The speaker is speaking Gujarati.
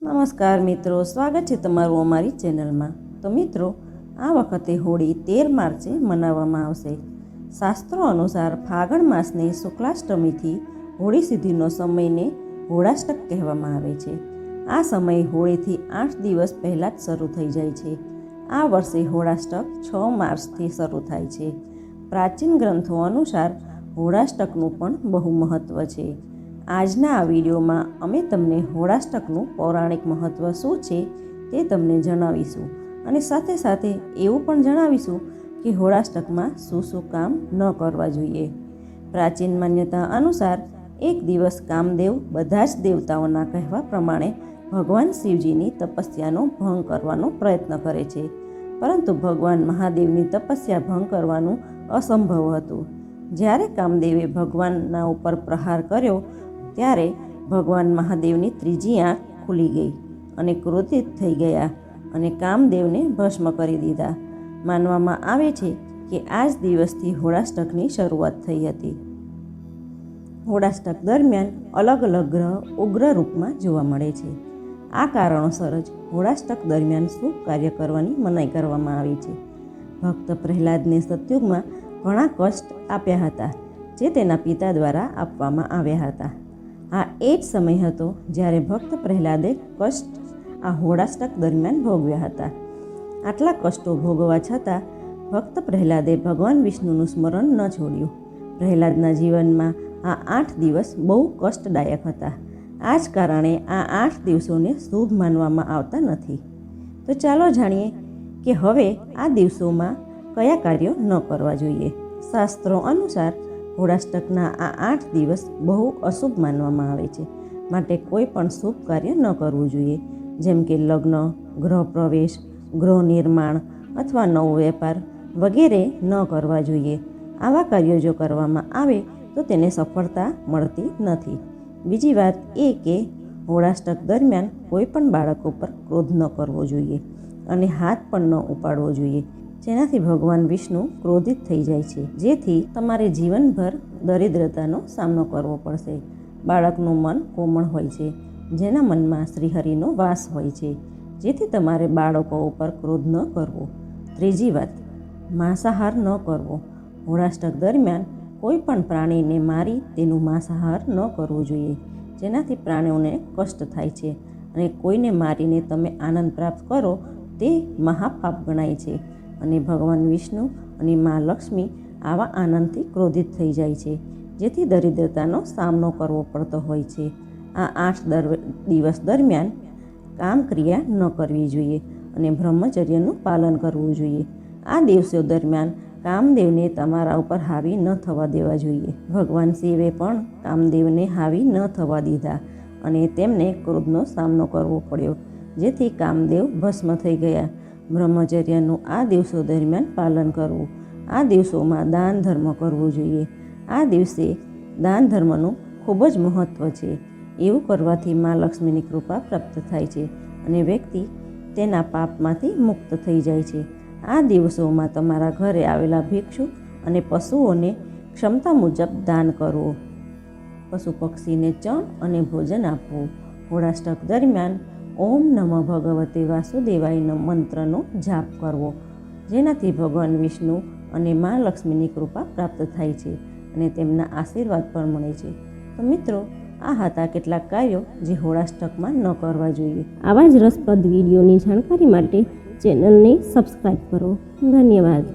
નમસ્કાર મિત્રો, સ્વાગત છે તમારું અમારી ચેનલમાં। તો મિત્રો, આ વખતે હોળી 13 માર્ચે મનાવવામાં આવશે। શાસ્ત્રો અનુસાર ફાગણ માસની શુક્લાષ્ટમીથી હોળી સુધીનો સમયને હોળાષ્ટક કહેવામાં આવે છે। આ સમય હોળીથી 8 દિવસ પહેલાં જ શરૂ થઈ જાય છે। આ વર્ષે હોળાષ્ટક 6 માર્ચથી શરૂ થાય છે। પ્રાચીન ગ્રંથો અનુસાર હોળાષ્ટકનું પણ બહુ મહત્ત્વ છે। આજના આ વિડીયોમાં અમે તમને હોળાષ્ટકનું પૌરાણિક મહત્ત્વ શું છે તે તમને જણાવીશું અને સાથે સાથે એવું પણ જણાવીશું કે હોળાષ્ટકમાં શું શું કામ ન કરવા જોઈએ। પ્રાચીન માન્યતા અનુસાર એક દિવસ કામદેવ બધા જ દેવતાઓના કહેવા પ્રમાણે ભગવાન શિવજીની તપસ્યાનો ભંગ કરવાનો પ્રયત્ન કરે છે, પરંતુ ભગવાન મહાદેવની તપસ્યા ભંગ કરવાનું અસંભવ હતું। જ્યારે કામદેવે ભગવાનના ઉપર પ્રહાર કર્યો ત્યારે ભગવાન મહાદેવની ત્રીજી આંખ ખુલી ગઈ અને ક્રોધિત થઈ ગયા અને કામદેવને ભસ્મ કરી દીધા। માનવામાં આવે છે કે આ જ દિવસથી હોળાષ્ટકની શરૂઆત થઈ હતી। હોળાષ્ટક દરમિયાન અલગ અલગ ગ્રહ ઉગ્ર રૂપમાં જોવા મળે છે। આ કારણોસર જ હોળાષ્ટક દરમિયાન શુભ કાર્ય કરવાની મનાઈ કરવામાં આવી છે। ભક્ત પ્રહલાદને સતયુગમાં ઘણા કષ્ટ આપ્યા હતા, જે તેના પિતા દ્વારા આપવામાં આવ્યા હતા। આ એ જ સમય હતો જ્યારે ભક્ત પ્રહલાદે કષ્ટ આ હોળાષ્ટક દરમિયાન ભોગવ્યા હતા। આટલા કષ્ટો ભોગવવા છતાં ભક્ત પ્રહલાદે ભગવાન વિષ્ણુનું સ્મરણ ન છોડ્યું। પ્રહલાદના જીવનમાં આ 8 દિવસ બહુ કષ્ટદાયક હતા। આ જ કારણે આ 8 દિવસોને શુભ માનવામાં આવતા નથી। તો ચાલો જાણીએ કે હવે આ દિવસોમાં કયા કાર્યો ન કરવા જોઈએ। શાસ્ત્રો અનુસાર હોળાષ્ટકના આ 8 દિવસ બહુ અશુભ માનવામાં આવે છે, માટે કોઈ પણ શુભ કાર્ય ન કરવું જોઈએ, જેમ કે લગ્ન, ગૃહ પ્રવેશ, ગૃહ નિર્માણ અથવા નવો વેપાર વગેરે ન કરવા જોઈએ। આવા કાર્યો જો કરવામાં આવે તો તેને સફળતા મળતી નથી। બીજી વાત એ કે હોળાષ્ટક દરમિયાન કોઈ પણ બાળકો પર ક્રોધ ન કરવો જોઈએ અને હાથ પણ ન ઉપાડવો જોઈએ, જેનાથી ભગવાન વિષ્ણુ ક્રોધિત થઈ જાય છે, જેથી તમારે જીવનભર દરિદ્રતાનો સામનો કરવો પડશે। બાળકનું મન કોમળ હોય છે, જેના મનમાં શ્રીહરિનો વાસ હોય છે, જેથી તમારે બાળકો ઉપર ક્રોધ ન કરવો। ત્રીજી વાત, માંસાહાર ન કરવો। હોળાષ્ટક દરમિયાન કોઈ પણ પ્રાણીને મારી તેનું માંસાહાર ન કરવું જોઈએ, જેનાથી પ્રાણીઓને કષ્ટ થાય છે અને કોઈને મારીને તમે આનંદ પ્રાપ્ત કરો તે મહાપાપ ગણાય છે અને ભગવાન વિષ્ણુ અને મા લક્ષ્મી આવા આનંદથી ક્રોધિત થઈ જાય છે, જેથી દરિદ્રતાનો સામનો કરવો પડતો હોય છે। આ 8 દિવસ દરમિયાન કામ ક્રિયા ન કરવી જોઈએ અને બ્રહ્મચર્યનું પાલન કરવું જોઈએ। આ દિવસો દરમિયાન કામદેવને તમારા ઉપર હાવી ન થવા દેવા જોઈએ। ભગવાન શિવે પણ કામદેવને હાવી ન થવા દીધા અને તેમને ક્રોધનો સામનો કરવો પડ્યો, જેથી કામદેવ ભસ્મ થઈ ગયા। બ્રહ્મચર્યનું આ દિવસો દરમિયાન પાલન કરવું। આ દિવસોમાં દાન ધર્મ કરવું જોઈએ। આ દિવસે દાન ધર્મનું ખૂબ જ મહત્ત્વ છે। એવું કરવાથી મા લક્ષ્મીની કૃપા પ્રાપ્ત થાય છે અને વ્યક્તિ તેના પાપમાંથી મુક્ત થઈ જાય છે। આ દિવસોમાં તમારા ઘરે આવેલા ભિક્ષુ અને પશુઓને ક્ષમતા મુજબ દાન કરવું। પશુ પક્ષીને ચણ અને ભોજન આપવું। હોળાષ્ટક દરમિયાન ઓમ નમઃ ભગવતે વાસુદેવાયનો મંત્રનો જાપ કરવો, જેનાથી ભગવાન વિષ્ણુ અને મા લક્ષ્મીની કૃપા પ્રાપ્ત થાય છે અને તેમના આશીર્વાદ પણ મળે છે। તો મિત્રો, આ હતા કેટલાક કાર્યો જે હોળાષ્ટકમાં ન કરવા જોઈએ। આવા જ રસપ્રદ વિડીયોની જાણકારી માટે ચેનલને સબસ્ક્રાઈબ કરો। ધન્યવાદ।